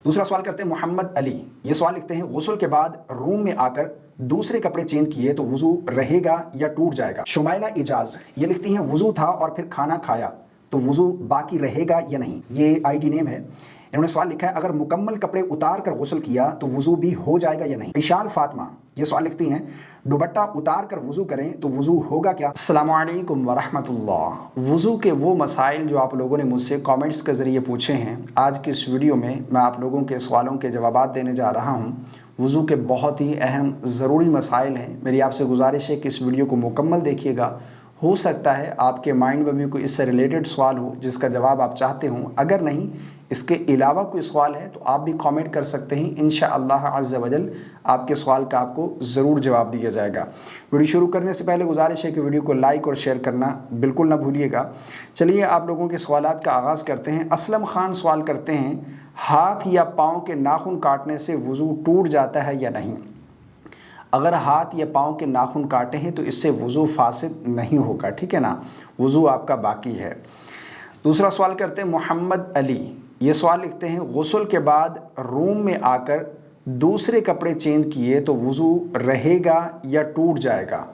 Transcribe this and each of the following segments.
दूसरा सवाल करते हैं मोहम्मद अली। ये सवाल लिखते हैं, गुस्ल के बाद रूम में आकर दूसरे कपड़े चेंज किए तो वुजू रहेगा या टूट जाएगा। शुमाइला इजाज ये लिखती हैं, वुजू था और फिर खाना खाया तो वुजू बाकी रहेगा या नहीं। ये आईडी नेम है। इन्होंने सवाल लिखा है, अगर मुकम्मल कपड़े उतार कर गुस्ल किया तो वुजू भी हो जाएगा या नहीं। इशाल फातिमा ये सवाल लिखती हैं, दुपट्टा उतार कर वुजू करें तो वुजू होगा क्या। अस्सलामु अलैकुम वरहमतुल्लाह। वुजू के वो मसाइल जो आप लोगों ने मुझसे कमेंट्स के ज़रिए पूछे हैं, आज की इस वीडियो में मैं आप लोगों के सवालों के जवाब देने जा रहा हूँ। वुजू के बहुत ही अहम ज़रूरी मसाइल हैं। मेरी आपसे गुजारिश है कि इस वीडियो को मुकम्मल देखिएगा। हो सकता है आपके माइंड में भी कोई इससे रिलेटेड सवाल हो जिसका जवाब आप चाहते हो। अगर नहीं, इसके अलावा कोई सवाल है तो आप भी कमेंट कर सकते हैं। इंशाअल्लाह अज़्ज़ वजल आपके सवाल का आपको ज़रूर जवाब दिया जाएगा। वीडियो शुरू करने से पहले गुजारिश है कि वीडियो को लाइक और शेयर करना बिल्कुल ना भूलिएगा। चलिए आप लोगों के सवालात का आगाज़ करते हैं। असलम खान सवाल करते हैं, हाथ या पाँव के नाखून काटने से वुज़ू टूट जाता है या नहीं। अगर हाथ या पाँव के नाखून काटे हैं तो इससे वुज़ू फासिद नहीं होगा, ठीक है ना, वुज़ू आपका बाकी है। दूसरा सवाल करते हैं मोहम्मद अली। ये सवाल लिखते हैं, गुस्ल के बाद रूम में आकर दूसरे कपड़े चेंज किए तो वुज़ू रहेगा या टूट जाएगा।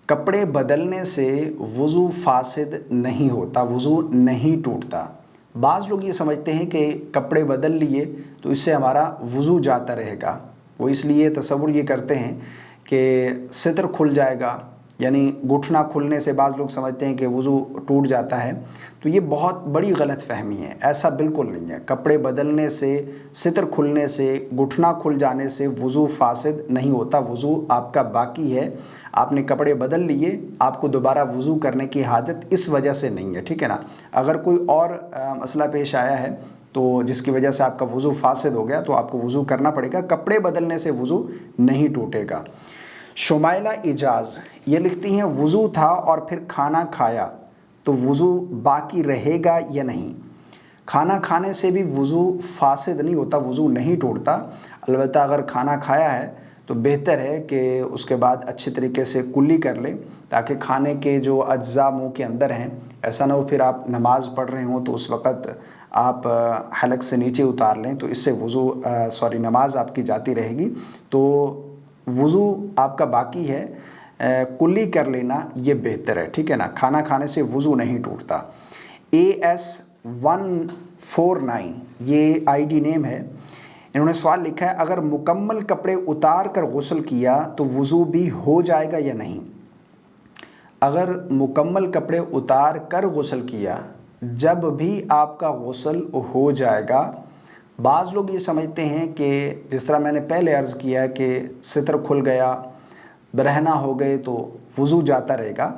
कपड़े बदलने से वुज़ू फासिद नहीं होता, वुज़ू नहीं टूटता। बाज़ लोग ये समझते हैं कि कपड़े बदल लिए तो इससे हमारा वुज़ू जाता रहेगा। वो इसलिए तसव्वुर ये करते हैं कि सितर खुल जाएगा, यानी घुटना खुलने से बाज़ लोग समझते हैं कि वुज़ू टूट जाता है। तो ये बहुत बड़ी गलत फहमी है, ऐसा बिल्कुल नहीं है। कपड़े बदलने से, सितर खुलने से, घुटना खुल जाने से वुज़ू फासिद नहीं होता, वुज़ू आपका बाकी है। आपने कपड़े बदल लिए, आपको दोबारा वुज़ू करने की हाजत इस वजह से नहीं है, ठीक है ना। अगर कोई और मसला पेश आया है तो जिसकी वजह से आपका वुज़ू फासिद हो गया तो आपको वुज़ू करना पड़ेगा। कपड़े बदलने से वुज़ू नहीं टूटेगा। शुमाइला इजाज़ ये लिखती हैं, वुज़ू था और फिर खाना खाया तो वुज़ू बाकी रहेगा या नहीं। खाना खाने से भी वुज़ू फासिद नहीं होता, वुज़ू नहीं टूटता। अलबत्ता अगर खाना खाया है तो बेहतर है कि उसके बाद अच्छे तरीके से कुल्ली कर लें, ताकि खाने के जो अज्जा मुँह के अंदर हैं, ऐसा ना हो फिर आप नमाज़ पढ़ रहे हों तो उस वक़्त आप हलक से नीचे उतार लें, तो इससे वुज़ू नमाज आपकी जाती रहेगी। तो वुज़ू आपका बाकी है, कुल्ली कर लेना ये बेहतर है, ठीक है ना। खाना खाने से वुज़ू नहीं टूटता। AS149 ये आईडी नेम है। इन्होंने सवाल लिखा है, अगर मुकम्मल कपड़े उतार कर गुस्ल किया तो वुज़ू भी हो जाएगा या नहीं। अगर मुकम्मल कपड़े उतार कर गुस्ल किया, जब भी आपका गुस्ल हो जाएगा। बाज़ लोग ये समझते हैं कि जिस तरह मैंने पहले अर्ज़ किया कि सितर खुल गया, बरहना हो गए तो वुज़ू जाता रहेगा।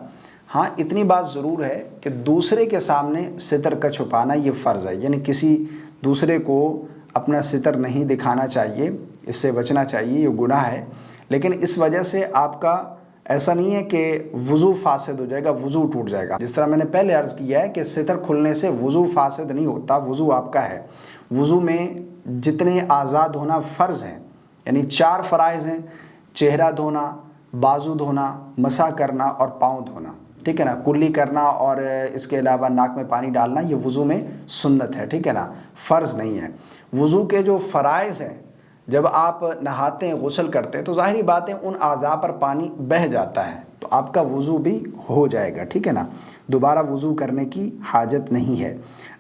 हाँ, इतनी बात ज़रूर है कि दूसरे के सामने सितर का छुपाना ये फ़र्ज़ है, यानी किसी दूसरे को अपना सितर नहीं दिखाना चाहिए, इससे बचना चाहिए, ये गुनाह है। लेकिन इस वजह से आपका ऐसा नहीं है कि वुज़ू फासिद हो जाएगा, वुज़ू टूट जाएगा। जिस तरह मैंने पहले अर्ज़ किया है कि सितर खुलने से वुज़ू फासिद नहीं होता, वुज़ू आपका है। वुज़ू में जितने आज़ाद होना फ़र्ज़ हैं, यानी 4 फ़राइज़ हैं, चेहरा धोना, बाजू धोना, मसा करना और पाँव धोना, ठीक है ना। कुल्ली करना और इसके अलावा नाक में पानी डालना ये वुज़ू में सुन्नत है, ठीक है ना, फ़र्ज़ नहीं है। वुज़ू के जो फ़राइज़ हैं, जब आप नहाते हैं, गुस्ल करते हैं तो ज़ाहिरी बात है उन आज़ा पर पानी बह जाता है, तो आपका वुज़ू भी हो जाएगा, ठीक है ना। दोबारा वुज़ू करने की हाजत नहीं है।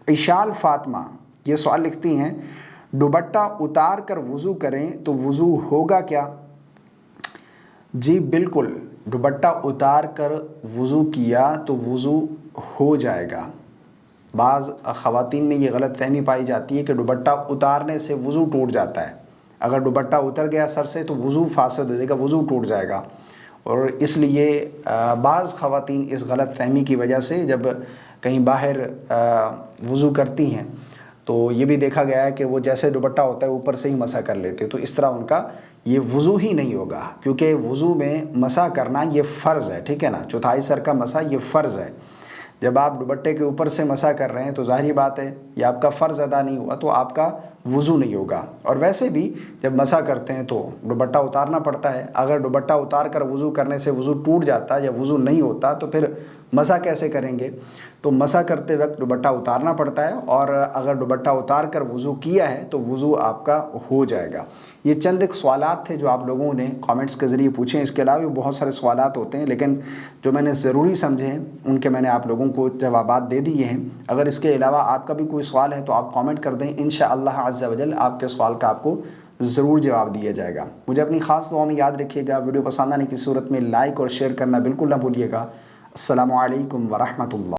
इशाल फातिमा ये सवाल लिखती हैं, दुपट्टा उतार कर वुज़ू करें तो वुज़ू होगा क्या। जी बिल्कुल, दुपट्टा उतार कर वुज़ू किया तो वुज़ू हो जाएगा। बाज़ ख़वातीन में ये गलत फहमी पाई जाती है कि दुपट्टा उतारने से वुज़ू टूट जाता है। अगर दुपट्टा उतर गया सर से तो वुज़ू फासिद हो जाएगा, वुज़ू टूट जाएगा। और इसलिए बाज़ ख़वातीन इस गलत फहमी की वजह से जब कहीं बाहर वुज़ू करती हैं तो ये भी देखा गया है कि वो जैसे दुपट्टा होता है ऊपर से ही मसा कर लेते, तो इस तरह उनका ये वुज़ू ही नहीं होगा, क्योंकि वुज़ू में मसा करना ये फ़र्ज़ है, ठीक है ना। चौथाई सर का मसा ये फ़र्ज़ है। जब आप दुपट्टे के ऊपर से मसा कर रहे हैं तो ज़ाहिरी बात है ये आपका फ़र्ज़ अदा नहीं हुआ, तो आपका वुज़ू नहीं होगा। और वैसे भी जब मसा करते हैं तो दुपट्टा उतारना पड़ता है। अगर दुपट्टा उतार कर वुज़ू करने से वुज़ू टूट जाता या वुज़ू नहीं होता तो फिर مسح کیسے کریں گے؟ تو مسح کرتے وقت دوپٹہ اتارنا پڑتا ہے، اور اگر دوپٹہ اتار کر وضو کیا ہے تو وضو آپ کا ہو جائے گا۔ یہ چند ایک سوالات تھے جو آپ لوگوں نے کامنٹس کے ذریعے پوچھے ہیں، اس کے علاوہ بھی بہت سارے سوالات ہوتے ہیں، لیکن جو میں نے ضروری سمجھے ہیں ان کے میں نے آپ لوگوں کو جوابات دے دیے ہیں۔ اگر اس کے علاوہ آپ کا بھی کوئی سوال ہے تو آپ کامنٹ کر دیں، انشاءاللہ عز و جل آپ کے سوال کا آپ کو ضرور جواب دیا جائے گا۔ مجھے اپنی خاص دعا میں یاد رکھیے گا، ویڈیو پسند آنے کی صورت میں لائک اور شیئر کرنا بالکل نہ بھولیے گا۔ السلام علیکم ورحمۃ اللہ۔